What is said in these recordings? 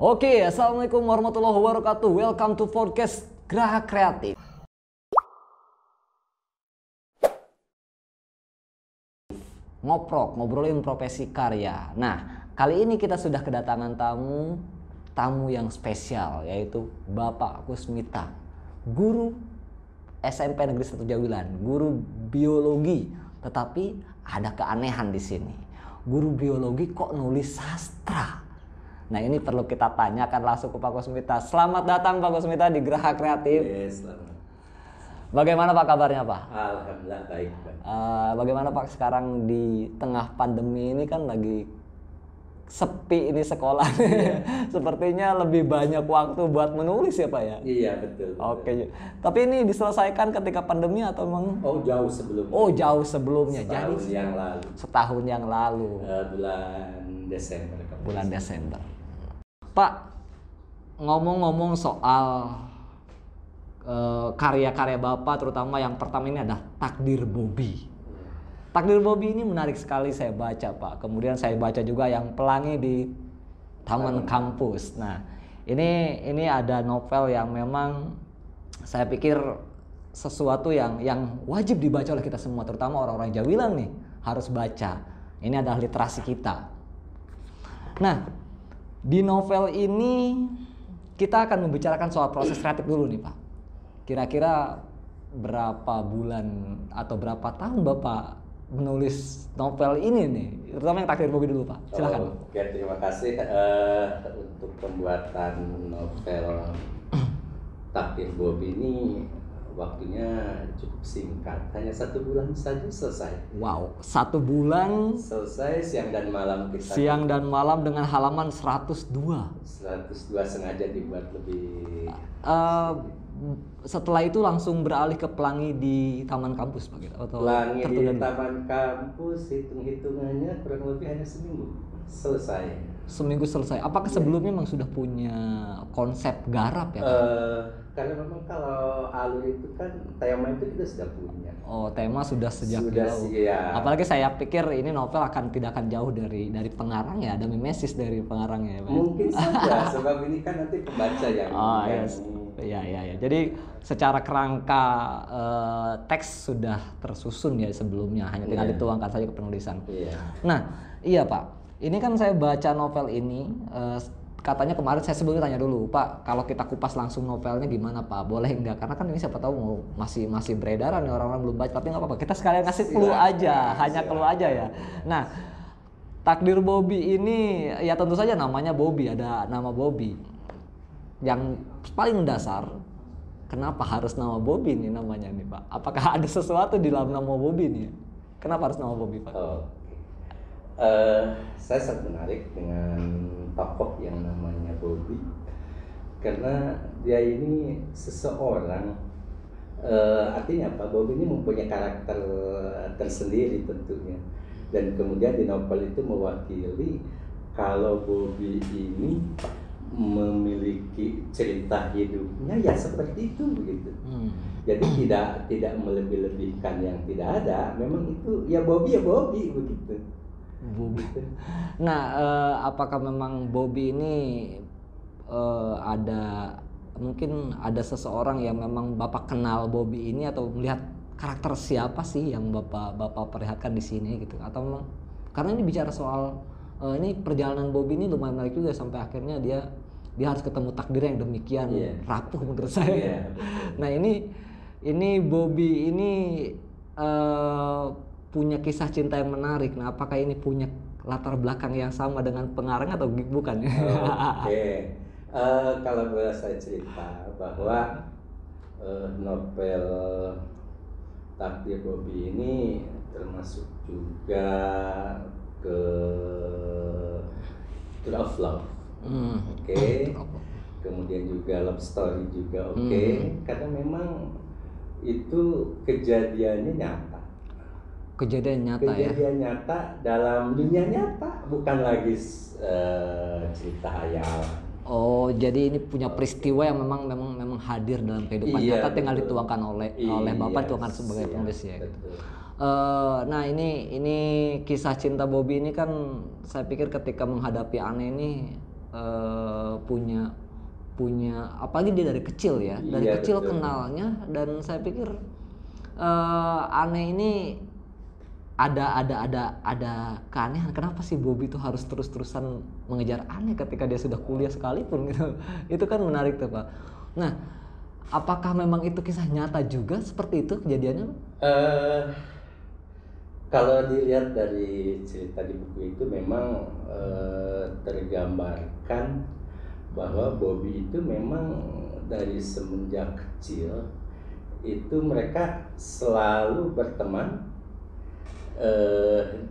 Oke, assalamualaikum warahmatullahi wabarakatuh. Welcome to podcast Graha Kreatif. Ngobrolin profesi karya. Nah, kali ini kita sudah kedatangan tamu yang spesial, yaitu Bapak Kusmita, guru SMP Negeri 1 Jawilan, guru biologi. Tetapi ada keanehan di sini. Guru biologi kok nulis sastra? Nah, ini perlu kita tanyakan langsung ke Pak Kusmita. Selamat datang Pak Kusmita di Graha Kreatif. Selamat. Bagaimana Pak kabarnya Pak? Alhamdulillah baik Pak. Bagaimana Pak sekarang di tengah pandemi ini kan lagi sepi ini sekolah. Sepertinya lebih banyak waktu buat menulis ya Pak ya? Iya betul. Oke. Tapi ini diselesaikan ketika pandemi atau memang? Oh jauh sebelumnya. Oh jauh sebelumnya. Setahun yang lalu. Setahun yang lalu. Bulan Desember. Bulan Desember. Pak, ngomong-ngomong soal karya-karya Bapak, terutama yang pertama ini adalah Takdir Bobi. Takdir Bobi ini menarik sekali saya baca Pak. Kemudian saya baca juga yang Pelangi di Taman Kampus. Nah, ini ada novel yang memang saya pikir sesuatu yang wajib dibaca oleh kita semua, terutama orang-orang Jawilan nih harus baca. Ini adalah literasi kita. Nah, di novel ini kita akan membicarakan soal proses kreatif dulu nih Pak. Kira-kira berapa bulan atau berapa tahun Bapak menulis novel ini nih? Terutama yang Takdir Bobi dulu Pak. Silakan. Oke, terima kasih untuk pembuatan novel Takdir Bobi ini. Waktunya cukup singkat, hanya 1 bulan saja selesai. Wow, 1 bulan selesai, siang dan malam kita. Siang dan malam dengan halaman 102. 102 sengaja dibuat lebih. Setelah itu langsung beralih ke Pelangi di Taman Kampus Pak gitu, atau Pelangi di tertunda dulu? Taman Kampus hitung-hitungannya kurang lebih hanya seminggu selesai. Seminggu selesai. Apakah sebelumnya memang sudah punya konsep garap ya Pak? Karena memang kalau alur itu kan tema itu kita sudah punya. Oh, tema sudah sejak jauh. Ya. Apalagi saya pikir ini novel tidak akan jauh dari pengarang ya, ada mimesis dari pengarangnya ya Pak. Mungkin saja, sebab ini kan nanti pembaca yang Iya. Jadi secara kerangka teks sudah tersusun ya sebelumnya, hanya tinggal dituangkan saja ke penulisan. Nah, iya Pak. Ini kan saya baca novel ini, katanya kemarin saya sebelumnya tanya dulu, Pak, kalau kita kupas langsung novelnya gimana Pak? Boleh enggak? Karena kan ini siapa tahu masih beredaran nih, orang-orang belum baca, tapi nggak apa-apa. Kita sekalian kasih clue aja, hanya clue aja ya. Nah, Takdir Bobi ini ya tentu saja namanya Bobi, ada nama Bobi. Yang paling dasar, kenapa harus nama Bobi nih namanya nih Pak? Apakah ada sesuatu di dalam nama Bobi nih? Kenapa harus nama Bobi Pak? Saya sangat menarik dengan tokoh yang namanya Bobi karena dia ini seseorang, artinya apa? Bobi ini mempunyai karakter tersendiri tentunya, dan kemudian di novel itu mewakili kalau Bobi ini memiliki cerita hidupnya ya seperti itu begitu. Jadi tidak melebih-lebihkan yang tidak ada. Memang itu ya Bobi begitu. Bobi. Nah, apakah memang Bobi ini mungkin ada seseorang yang memang Bapak kenal Bobi ini, atau melihat karakter siapa sih yang Bapak perlihatkan di sini gitu? Atau memang karena ini bicara soal ini perjalanan Bobi ini lumayan menarik juga, sampai akhirnya dia harus ketemu takdir yang demikian rapuh menurut saya. Nah, ini Bobi ini punya kisah cinta yang menarik. Nah, apakah ini punya latar belakang yang sama dengan pengarang atau bukan? Kalau boleh saya cerita bahwa novel Takdir Bobi ini termasuk juga ke True of Love. Kemudian juga love story juga. Karena memang itu kejadiannya nyata. Kejadian nyata dalam dunia nyata, bukan lagi cerita hayal. Oh, jadi ini punya peristiwa yang memang hadir dalam kehidupan nyata, tinggal dituangkan oleh Bapak, dituangkan sebagai penulis ya. Gitu. Nah, ini kisah cinta Bobi ini kan saya pikir ketika menghadapi Ane ini punya apalagi dia dari kecil ya, dari Iya, kecil betul. kenalnya, dan saya pikir Aneh ini ada keanehan, kenapa sih Bobby itu harus terus-terusan mengejar Aneh ketika dia sudah kuliah sekalipun gitu. Itu kan menarik tuh Pak. Nah, apakah memang itu kisah nyata juga seperti itu kejadiannya? Eh, Kalau dilihat dari cerita di buku itu memang tergambarkan bahwa Bobby itu memang dari semenjak kecil itu mereka selalu berteman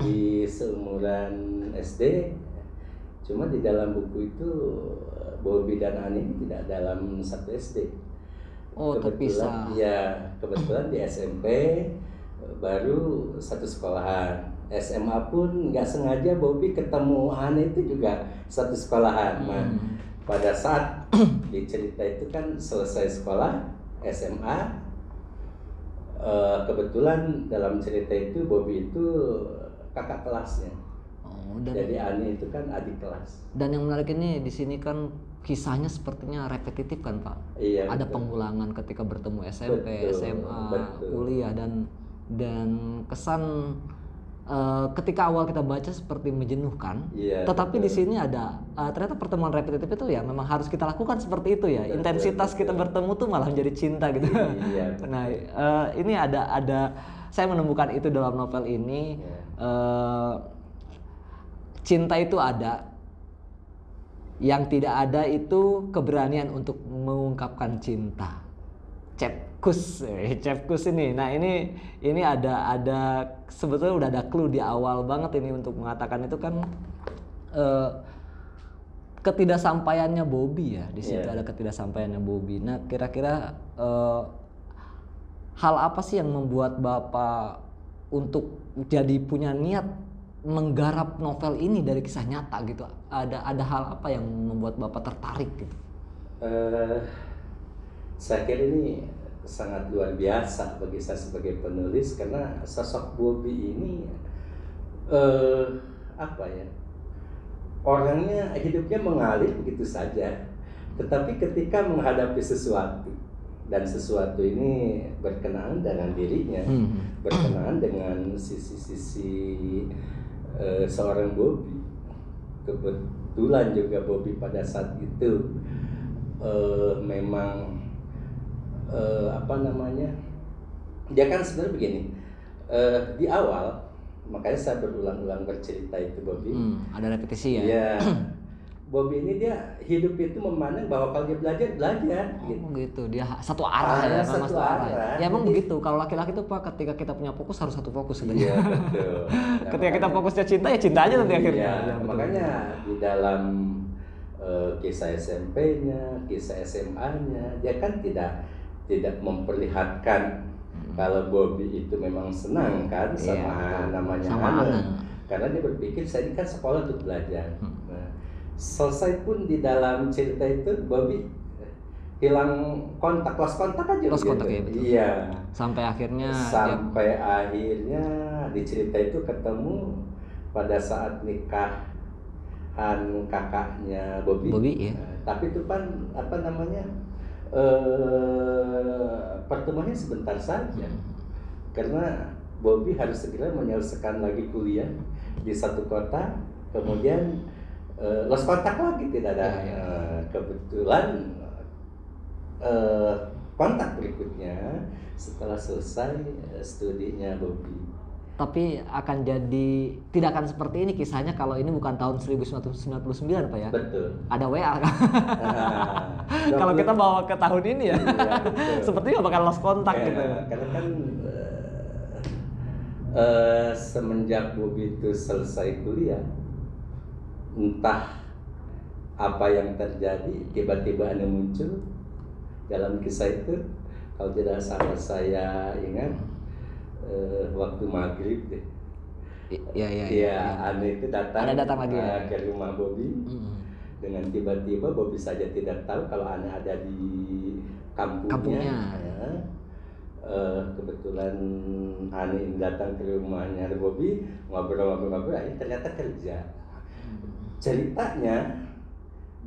di seumuran SD. Cuma di dalam buku itu Bobby dan Ani ini tidak dalam satu SD. Oh, terpisah. Kebetulan di SMP baru satu sekolahan. SMA pun nggak sengaja Bobby ketemu Ane itu juga satu sekolahan. Nah, pada saat di cerita itu kan selesai sekolah SMA, kebetulan dalam cerita itu Bobby itu kakak kelasnya. Jadi Ane itu kan adik kelas. Dan yang menarik ini di sini kan kisahnya sepertinya repetitif kan Pak. Iya, ada betul. Pengulangan ketika bertemu SMP, SMA, kuliah, dan kesan ketika awal kita baca seperti menjenuhkan. Iya, tetapi di sini ada ternyata pertemuan repetitif itu ya memang harus kita lakukan seperti itu ya. Intensitas kita bertemu tuh malah menjadi cinta gitu. Iya. Nah, ini ada saya menemukan itu dalam novel ini. Cinta itu ada, yang tidak ada itu keberanian untuk mengungkapkan cinta. Cepkus ini. Nah, ini ada sebetulnya udah ada clue di awal banget ini untuk mengatakan itu kan ketidaksampaiannya Bobby ya. Di situ ada ketidaksampaiannya Bobby. Nah, kira-kira hal apa sih yang membuat Bapak untuk jadi punya niat menggarap novel ini dari kisah nyata gitu? Ada hal apa yang membuat Bapak tertarik gitu? Saya kira ini sangat luar biasa bagi saya sebagai penulis, karena sosok Bobby ini orangnya hidupnya mengalir begitu saja, tetapi ketika menghadapi sesuatu dan sesuatu ini berkenaan dengan dirinya, berkenaan dengan sisi-sisi seorang Bobby. Kebetulan juga Bobby pada saat itu memang dia kan sebenarnya begini, di awal, makanya saya berulang-ulang bercerita itu Bobby. Ada repetisi ya? Iya. Bobby ini dia hidup itu memandang bahwa kalau dia belajar gitu. Dia satu arah ya, satu arah. Ya emang begitu. Kalau laki-laki tuh Pak, ketika kita punya fokus harus satu fokus sebenarnya. Iya, betul. Ketika kita fokusnya cinta ya cinta aja nanti akhirnya. Ya, makanya di dalam kisah SMP-nya, kisah SMA-nya, dia kan tidak memperlihatkan kalau Bobby itu memang senang kan sama namanya Ana. Karena dia berpikir saya ini kan sekolah untuk belajar. Nah, selesai pun di dalam cerita itu Bobby hilang kontak, lost kontak aja. Lost kontak ya, betul. Iya. Sampai akhirnya di cerita itu ketemu pada saat nikahan kakaknya Bobby ya. Tapi itu kan pertemuannya sebentar saja, karena Bobby harus segera menyelesaikan lagi kuliah di satu kota, kemudian lost kontak lagi, tidak ada. Kebetulan kontak berikutnya setelah selesai studinya Bobby. Tapi tidak akan seperti ini kisahnya kalau ini bukan tahun 1999 Pak ya? Betul. Ada WA kan? Kalau kita bawa ke tahun ini ya, sepertinya bakal lost kontak gitu. Karena kan semenjak Bobby itu selesai kuliah, entah apa yang terjadi, tiba-tiba ada muncul dalam kisah itu. Kalau tidak salah saya ingat waktu maghrib deh. Ane itu datang lagi ke rumah Bobby. Dengan tiba-tiba Bobby saja tidak tahu kalau Ane ada di kampungnya. Kebetulan Ane ini datang ke rumahnya Bobby, ngobrol-ngobrol, ternyata kerja. Ceritanya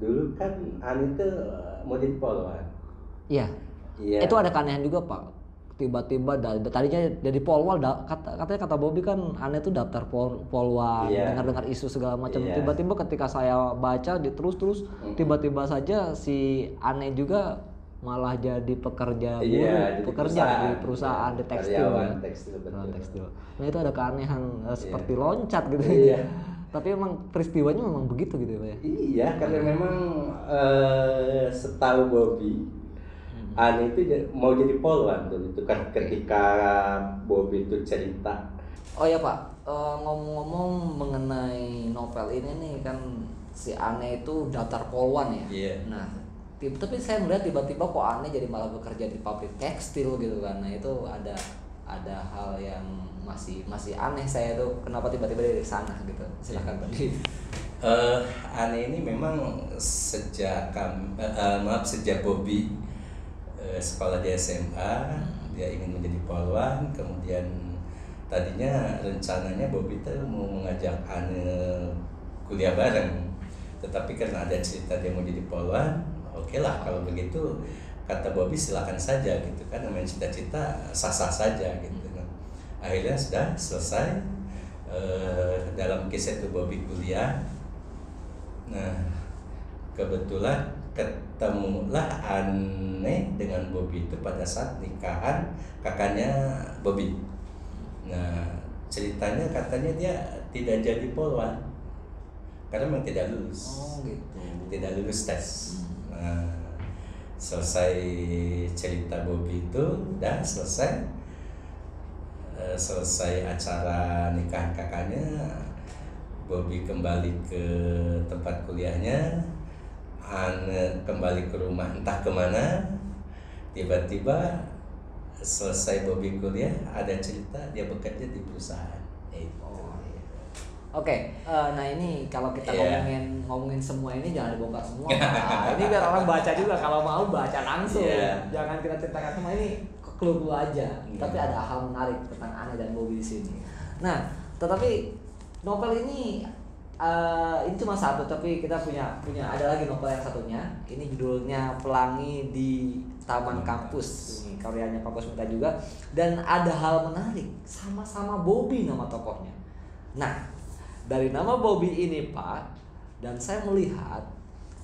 dulu kan Ani tuh mau jadi polwan. Iya. Iya. Itu ada keanehan juga Pak. Tiba-tiba tadinya jadi polwan, katanya kata Bobby kan aneh tuh daftar polwan, Iya. dengar-dengar isu segala macam. Iya. Tiba-tiba ketika saya baca terus tiba-tiba saja si aneh juga malah jadi pekerja buruh, Iya, jadi pekerja di perusahaan di tekstil. Karyawan tekstil, betul. Tekstil. Nah itu ada keanehan seperti loncat gitu. Iya. Tapi emang peristiwanya memang begitu gitu Pak ya. Iya, karena memang setahu Bobby, Ani itu mau jadi polwan tuh. Itu kan ketika Bobby itu cerita. Oh ya Pak, ngomong-ngomong mengenai novel ini nih kan si Ane itu daftar polwan ya. Iya. Nah, tapi saya melihat tiba-tiba kok Ane jadi malah bekerja di pabrik tekstil gitu kan. Nah itu ada hal yang masih aneh saya tuh kenapa tiba-tiba dari sana gitu. Silakan Pak. Ane ini memang sejak Bobby sekolah di SMA, dia ingin menjadi polwan. Kemudian tadinya rencananya Bobby tuh mau mengajak Ane kuliah bareng, tetapi karena ada cerita dia mau jadi polwan, oke lah kalau begitu kata Bobby silakan saja gitu kan, namanya cita-cita sah-sah saja gitu. Nah, akhirnya sudah selesai. Dalam kisah itu Bobby kuliah. Nah, kebetulan ketemulah Ane dengan Bobby itu pada saat nikahan kakaknya Bobby. Nah, ceritanya katanya dia tidak jadi polwan karena memang tidak lulus. Oh gitu. Tidak lulus tes. Nah, selesai cerita Bobby itu udah selesai. Selesai acara nikahan kakaknya, Bobby kembali ke tempat kuliahnya. Ane kembali ke rumah entah kemana. Tiba-tiba selesai Bobby kuliah, ada cerita dia bekerja di perusahaan. Oke, nah ini kalau kita ngomongin semua ini jangan dibongkar semua. Nah, ini biar orang baca juga, kalau mau baca langsung. Jangan kita ceritakan semua, ini clue aja. Tapi ada hal menarik tentang Ane dan Bobby di sini. Nah, tetapi novel ini cuma satu, tapi kita punya ada lagi novel yang satunya. Ini judulnya Pelangi di Taman Kampus. Ini karyanya Pak Kusmita juga. Dan ada hal menarik, sama-sama Bobby nama tokohnya. Nah, dari nama Bobby ini Pak, dan saya melihat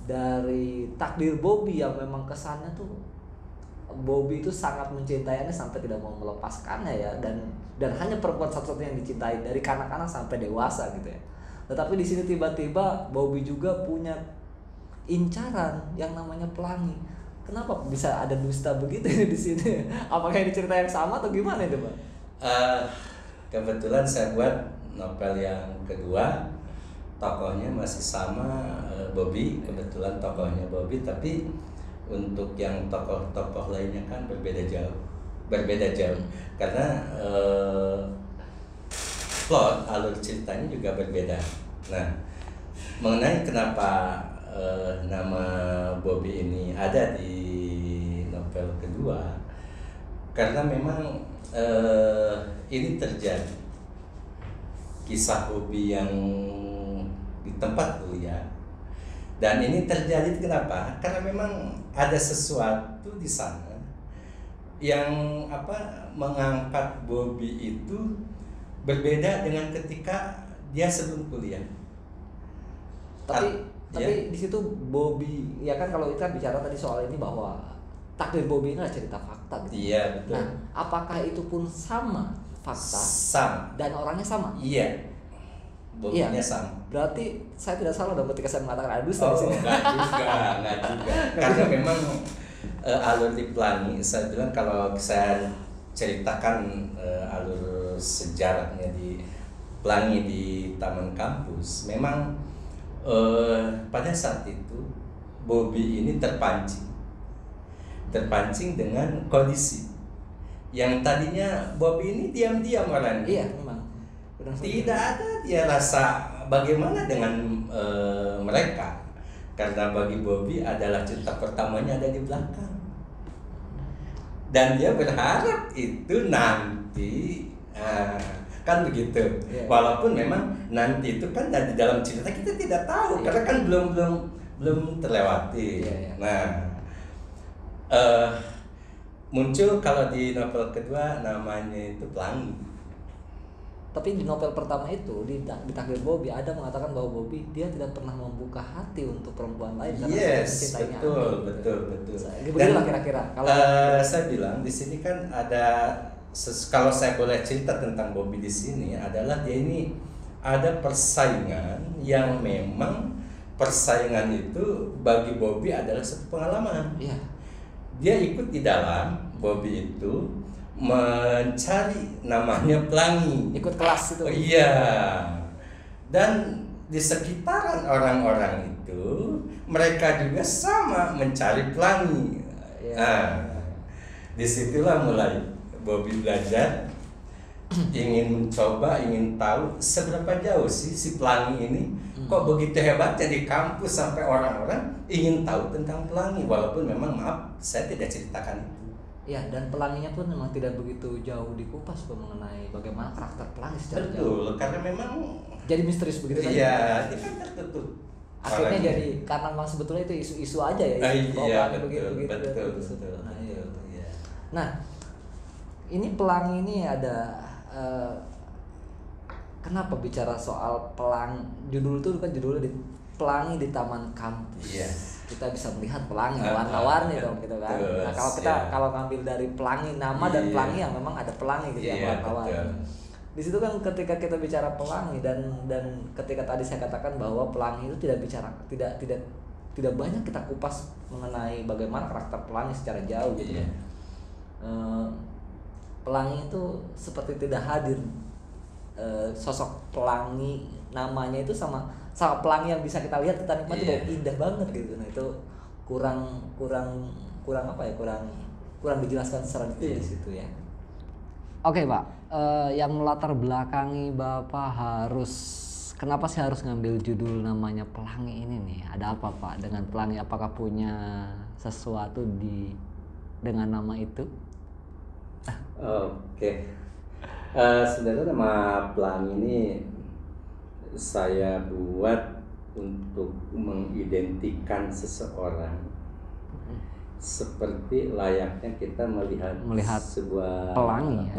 dari takdir Bobby yang memang kesannya tuh Bobby itu sangat mencintainya sampai tidak mau melepaskannya ya, dan hanya perempuan satu-satunya yang dicintai dari kanak-kanak sampai dewasa gitu ya. Tetapi di sini tiba-tiba Bobby juga punya incaran yang namanya Pelangi. Kenapa bisa ada dusta begitu di sini? Apakah ini cerita yang sama atau gimana itu Pak? Kebetulan saya buat novel yang kedua, tokohnya masih sama Bobby, kebetulan tokohnya Bobby, tapi untuk yang tokoh-tokoh lainnya kan berbeda jauh karena plot alur ceritanya juga berbeda. Nah, mengenai kenapa nama Bobby ini ada di novel kedua, karena memang ini terjadi kisah Bobby yang di tempat kuliah, dan ini terjadi kenapa? Karena memang ada sesuatu di sana yang mengangkat Bobby itu berbeda dengan ketika dia sebelum kuliah. Tapi di situ Bobby ya kan, kalau kita bicara tadi soal ini bahwa takdir Bobby ini adalah cerita fakta gitu. Iya, betul. Nah, apakah itu pun sama fakta? Sama. Dan orangnya sama? Iya. Bobby-nya sama. Berarti saya tidak salah dong ketika saya mengatakan ada dusta di sini. Enggak juga. Karena memang alur di Pelangi, saya bilang kalau saya ceritakan alur sejarahnya di Pelangi di Taman Kampus, memang pada saat itu Bobby ini terpancing dengan kondisi yang tadinya Bobby ini diam-diam orangnya. Iya, memang. Tidak ada dia rasa bagaimana dengan mereka, karena bagi Bobby adalah cinta pertamanya ada di belakang, dan dia berharap itu nanti kan begitu. Walaupun memang nanti itu kan di dalam cerita kita tidak tahu, karena kan belum belum terlewati. Iya. Nah, muncul kalau di novel kedua namanya itu Pelangi. Tapi di novel pertama itu di Takdir Bobby ada mengatakan bahwa Bobby dia tidak pernah membuka hati untuk perempuan lain karena Yes, mencintainya betul, Andi, betul. Begitulah kira-kira. Kalau saya bilang di sini kan ada kalau saya boleh cerita tentang Bobby di sini adalah dia ini ada persaingan yang memang persaingan itu bagi Bobby adalah satu pengalaman. Iya. Dia ikut di dalam Bobby itu mencari namanya Pelangi. Ikut kelas itu. Oh, iya. Dan di sekitaran orang-orang itu mereka juga sama mencari Pelangi. Iya. Nah, disitulah mulai Bobby belajar ingin mencoba, ingin tahu seberapa jauh sih si Pelangi ini. Kok begitu hebatnya di kampus sampai orang-orang ingin tahu tentang Pelangi, walaupun memang maaf saya tidak ceritakan itu. Ya, dan pelanginya pun memang tidak begitu jauh dikupas mengenai bagaimana karakter pelangi secara jauh. Betul, karena memang Jadi misterius begitu saja. iya, dia kan tertutup. Akhirnya orangnya. jadi karena memang sebetulnya itu isu-isu aja ya. Iya, Pelangi betul, betul. Nah, iya. Iya. Nah, ini pelangi ini ada kenapa bicara soal pelangi? Judul itu kan judulnya di Pelangi di Taman Kampus. Iya. Kita bisa melihat pelangi warna-warni dong gitu kan. Nah, kalau kita kalau ngambil dari pelangi nama dan pelangi yang memang ada pelangi gitu ya warna-warni. Di situ kan ketika kita bicara pelangi dan ketika tadi saya katakan bahwa pelangi itu tidak banyak kita kupas mengenai bagaimana karakter pelangi secara jauh gitu. Iya. Pelangi itu seperti tidak hadir. Sosok pelangi namanya itu sama pelangi yang bisa kita lihat kita nikmati bahwa indah banget gitu. Nah, itu kurang apa ya? Kurang dijelaskan secara detail di situ ya. Oke, Pak. Yang melatar belakangi Bapak kenapa sih harus ngambil judul namanya Pelangi ini nih? Ada apa, Pak, dengan Pelangi? Apakah punya sesuatu dengan nama itu? Oke. Sebenarnya nama Pelangi ini saya buat untuk mengidentikan seseorang seperti layaknya kita melihat sebuah pelangi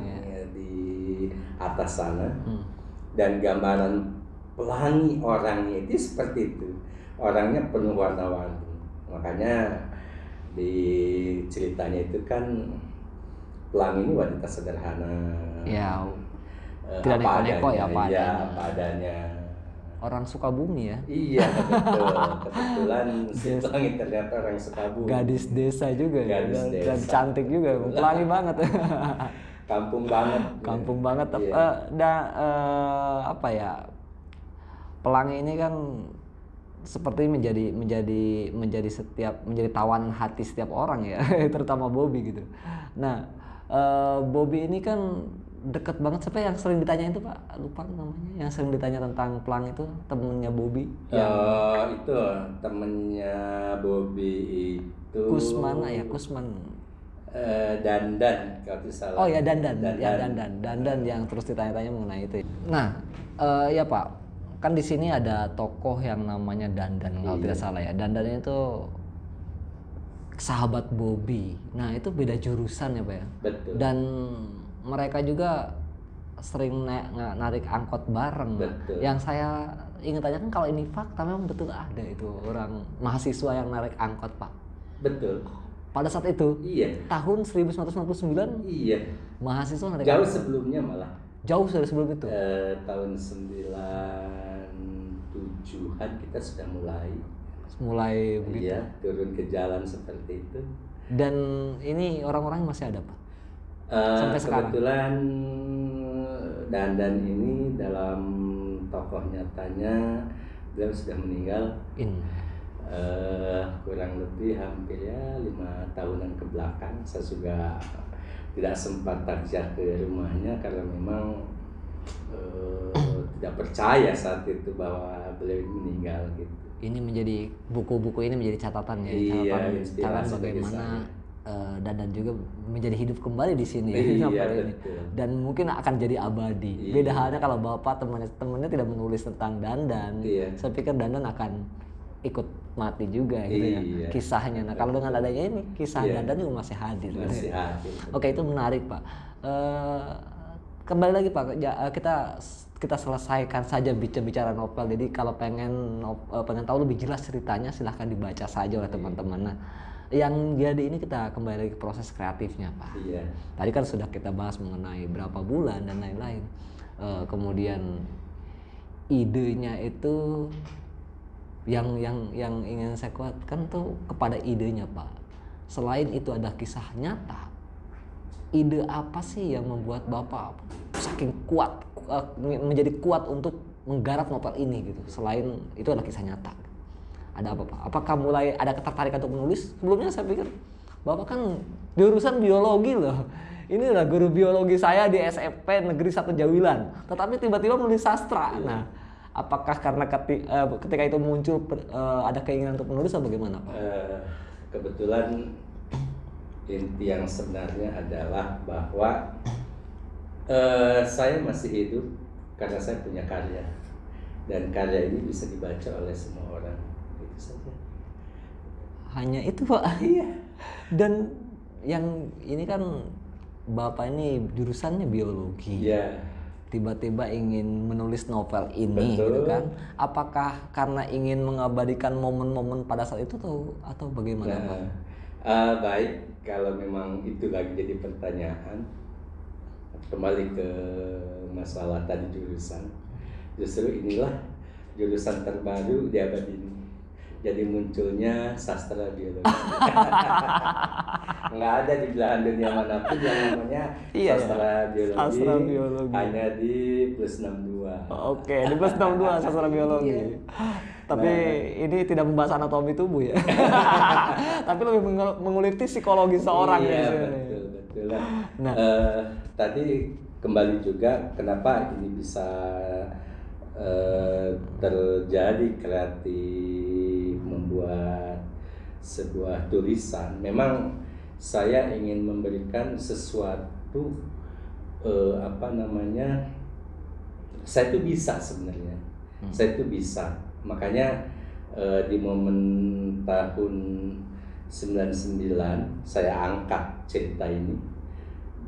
ya, di atas sana. Dan gambaran pelangi orangnya itu seperti itu, orangnya penuh warna-warni. Makanya di ceritanya itu kan Pelangi ini wanita sederhana ya, tidak neko-neko ya apa adanya. Orang Sukabumi ya. Iya, betul. Kebetulan si Pelangi ternyata orang Sukabumi. Gadis desa juga Gadis ya. desa. Dan cantik juga, Pelangi banget. Kampung banget. Kampung banget. Iya. Apa ya? Pelangi ini kan seperti menjadi tawanan hati setiap orang ya, terutama Bobby gitu. Nah, Bobby ini kan deket banget. Siapa yang sering ditanya itu, Pak? Lupa namanya. Yang sering ditanya tentang Pelangi itu temennya Bobby. Itu temennya Bobby itu Kusman. Dandan kalau tidak salah. Oh ya, Dandan yang terus ditanya-tanya mengenai itu. Nah, ya Pak, kan di sini ada tokoh yang namanya Dandan kalau tidak salah ya. Dandan itu sahabat Bobby. Nah, itu beda jurusan ya Pak ya. Betul. Dan mereka juga sering narik angkot bareng. Betul. Yang saya ingin tanyakan, kalau ini fakta memang betul ada itu orang mahasiswa yang narik angkot, Pak? Betul. Pada saat itu? Iya. Tahun 1999? Iya. Mahasiswa narik jauh angkot. Sebelumnya malah. Jauh sudah sebelum itu? Tahun 97-an kita sudah mulai begitu. Iya, turun ke jalan seperti itu. Dan ini orang-orang masih ada, Pak? Sampai sekarang. Kebetulan Dandan ini dalam tokoh nyatanya beliau sudah meninggal. Kurang lebih hampir 5 tahunan ke belakang. Saya juga tidak sempat takziah ke rumahnya karena memang tidak percaya saat itu bahwa beliau meninggal gitu. Ini menjadi buku-buku ini menjadi catatan ya, catatan bagaimana Dandan juga menjadi hidup kembali di sini. Iya, ini. Dan mungkin akan jadi abadi. Iya. Beda halnya kalau Bapak temannya tidak menulis tentang Dandan. Iya. Saya pikir Dandan akan ikut mati juga gitu ya Iya. kisahnya. Nah kalau dengan adanya ini kisah Iya. Dadan juga masih hadir. Gitu Masih ya. hadir. Oke itu menarik Pak. Kembali lagi Pak, kita selesaikan saja bicara novel. Jadi kalau pengen tahu lebih jelas ceritanya silahkan dibaca saja oleh teman-teman. Nah yang jadi ini kita kembali lagi ke proses kreatifnya Pak. Iya. Tadi kan sudah kita bahas mengenai berapa bulan dan lain-lain. Kemudian idenya itu yang ingin saya kuatkan tuh kepada idenya Pak. Selain itu ada kisah nyata. Ide apa sih yang membuat Bapak saking kuat menjadi kuat untuk menggarap novel ini gitu? Selain itu ada kisah nyata. Ada apa Pak? Apakah mulai ada ketertarikan untuk menulis? Sebelumnya saya pikir Bapak kan jurusan biologi loh. Ini adalah guru biologi saya di SMP Negeri 1 Jawilan. Tetapi tiba-tiba menulis sastra. Nah, apakah karena ketika itu muncul ada keinginan untuk menulis atau bagaimana Pak? Kebetulan inti yang sebenarnya adalah bahwa saya masih hidup karena saya punya karya. Dan karya ini bisa dibaca oleh semua orang. Itu saja. Hanya itu Pak. Iya. Dan yang ini kan Bapak ini jurusannya biologi. Iya. Tiba-tiba ingin menulis novel ini. Betul. Gitu kan. Apakah karena ingin mengabadikan momen-momen pada saat itu atau bagaimana Pak? Baik, kalau memang itu lagi jadi pertanyaan, kembali ke masalah tadi jurusan. Justru inilah jurusan terbaru di abad ini. Jadi munculnya sastra biologi. Nggak ada di belahan dunia manapun yang namanya sastra biologi. Sastra biologi. Hanya di plus 62. Oke, di plus 62 sastra biologi. Tapi ini tidak membahas anatomi tubuh ya. Tapi lebih menguliti psikologi seorang iya, ya. Betul. Nah, tadi kembali juga kenapa ini bisa terjadi kreatif membuat sebuah tulisan. Memang saya ingin memberikan sesuatu saya itu bisa sebenarnya. Saya itu bisa. Makanya di momen tahun 99 saya angkat cerita ini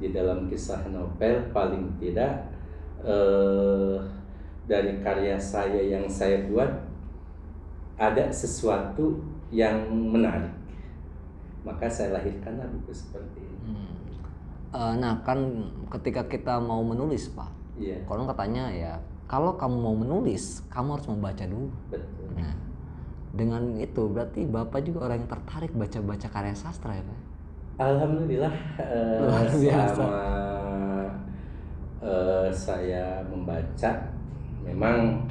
di dalam kisah novel. Paling tidak dari karya saya yang saya buat ada sesuatu yang menarik, maka saya lahirkanlah buku seperti ini. Nah kan ketika kita mau menulis Pak, konon katanya ya kalau kamu mau menulis kamu harus membaca dulu. Betul. Nah dengan itu berarti Bapak juga orang yang tertarik baca-baca karya sastra ya Pak? Alhamdulillah. Luar biasa. Selama saya membaca, memang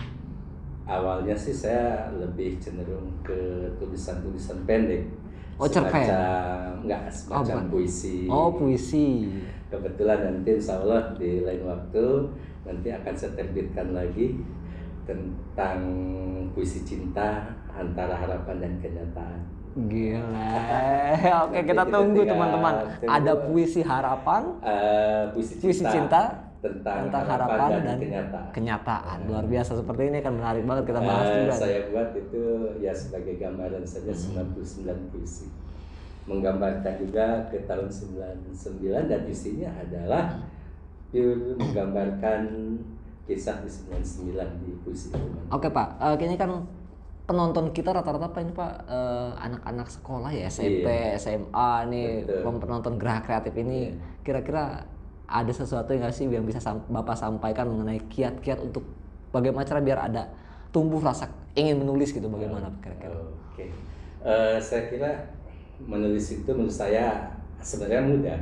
awalnya sih saya lebih cenderung ke tulisan-tulisan pendek. Semacam puisi. Oh, puisi. Kebetulan nanti insya Allah di lain waktu nanti akan saya terbitkan lagi tentang puisi cinta antara harapan dan kenyataan. Gila. Oke, kita tunggu teman-teman. Ada puisi harapan, puisi cinta tentang harapan dan kenyataan. Luar biasa, seperti ini kan menarik banget kita bahas juga. Saya buat itu ya sebagai gambaran saja 99 puisi. Menggambarkan juga ke tahun 99 dan isinya adalah menggambarkan kisah di 99 di puisi itu. Oke Pak, ini kan penonton kita rata-rata Pak ini Pak anak-anak sekolah ya, SMP, SMA nih. Penonton Geraha Kreatif ini kira-kira ada sesuatu nggak sih yang bisa Bapak sampaikan mengenai kiat-kiat untuk bagaimana cara biar ada tumbuh rasa ingin menulis gitu, bagaimana kira-kira? Oke. Saya kira menulis itu menurut saya sebenarnya mudah.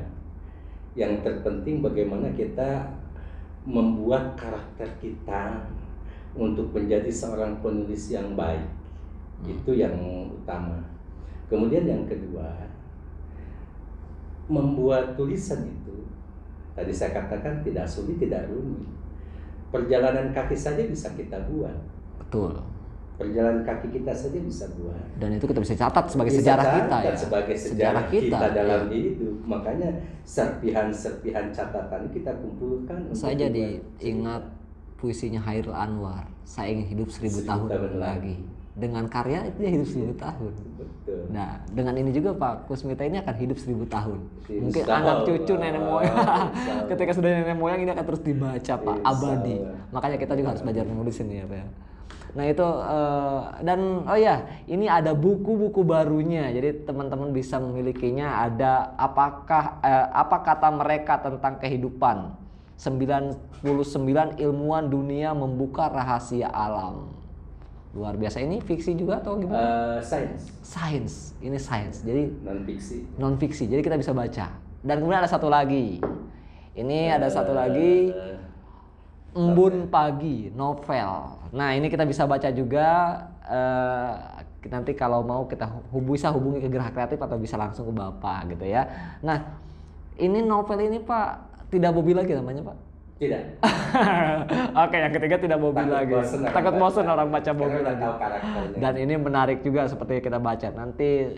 Yang terpenting bagaimana kita membuat karakter kita untuk menjadi seorang penulis yang baik. Itu yang utama. Kemudian yang kedua, membuat tulisan itu tadi saya katakan tidak sulit, tidak rumit. Perjalanan kaki saja bisa kita buat. Betul. Perjalanan kaki kita saja bisa buat. Dan itu kita bisa catat sebagai sejarah kita ya. Sebagai sejarah kita dalam hidup. Makanya serpihan-serpihan catatan kita kumpulkan. Saya jadi ingat puisinya Hairil Anwar. Saya ingin hidup 1000 tahun lagi. dengan karya itu dia hidup 1000 tahun. Betul. Nah, dengan ini juga Pak Kusmita ini akan hidup 1000 tahun. Mungkin Insya anak Allah. cucu nenek moyang. Insya Allah. Ketika sudah nenek moyang ini akan terus dibaca Pak, Insya abadi. Allah. Makanya kita juga harus belajar menulis ini ya Pak. Nah itu dan oh ya ini ada buku-buku barunya. Jadi teman-teman bisa memilikinya. Ada apa kata mereka tentang kehidupan. 99 ilmuwan dunia membuka rahasia alam. Luar biasa. Ini fiksi juga atau gimana? Sains. Ini sains. Jadi non fiksi. Jadi kita bisa baca. Dan kemudian ada satu lagi. Ini ada satu lagi. Embun Pagi, novel. Nah ini kita bisa baca juga. Nanti kalau mau kita bisa hubungi ke Gerak Kreatif atau bisa langsung ke Bapak gitu ya. Nah ini novel ini Pak tidak Bobby lagi namanya Pak? Tidak. Oke, yang ketiga tidak Bobby lagi. Takut bosan orang baca Bobby lagi. Dan ini menarik juga seperti kita baca. Nanti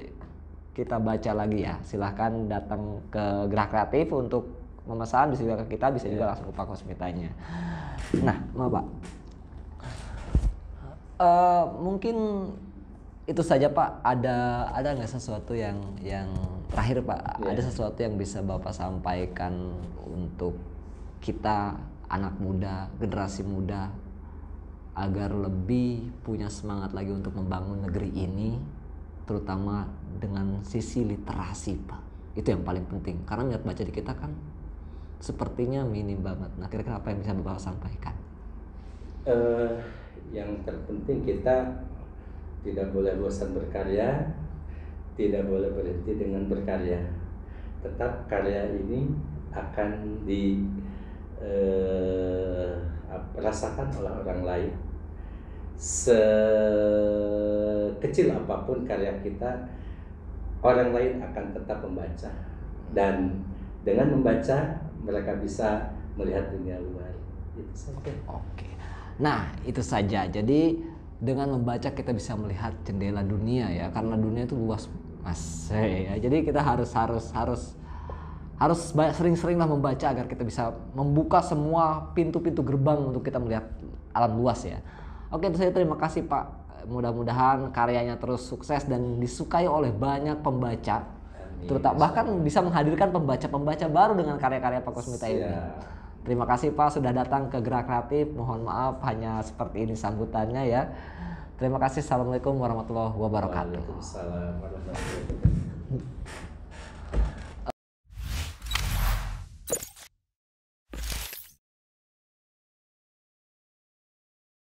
kita baca lagi ya. Silahkan datang ke Gerak Kreatif untuk memesan, bisa juga ke kita, bisa juga langsung ke Pak Kusmitanya. Nah, maaf Pak. Mungkin itu saja Pak. Ada nggak sesuatu yang terakhir Pak? Ada sesuatu yang bisa Bapak sampaikan untuk kita anak muda, generasi muda agar lebih punya semangat lagi untuk membangun negeri ini, terutama dengan sisi literasi Pak. Itu yang paling penting. Karena minat baca di kita kan sepertinya minim banget. Nah kira-kira apa yang bisa Bapak sampaikan? Yang terpenting kita tidak boleh bosan berkarya, tidak boleh berhenti dengan berkarya. Tetap karya ini akan dirasakan oleh orang lain. Sekecil apapun karya kita, orang lain akan tetap membaca. Dan dengan membaca mereka bisa melihat dunia luar. Itu saja. Oke. Nah, itu saja. Jadi dengan membaca kita bisa melihat jendela dunia ya, karena dunia itu luas Mas. Ya. Jadi kita harus sering-seringlah membaca agar kita bisa membuka semua pintu-pintu gerbang untuk kita melihat alam luas ya. Oke, itu saja. Terima kasih Pak. Mudah-mudahan karyanya terus sukses dan disukai oleh banyak pembaca. Terutama bahkan bisa menghadirkan pembaca-pembaca baru dengan karya-karya Pak Kusmita ini. Terima kasih Pak sudah datang ke Gerak Kreatif. Mohon maaf hanya seperti ini sambutannya ya. Terima kasih. Assalamualaikum warahmatullahi wabarakatuh. Waalaikumsalam warahmatullahi wabarakatuh.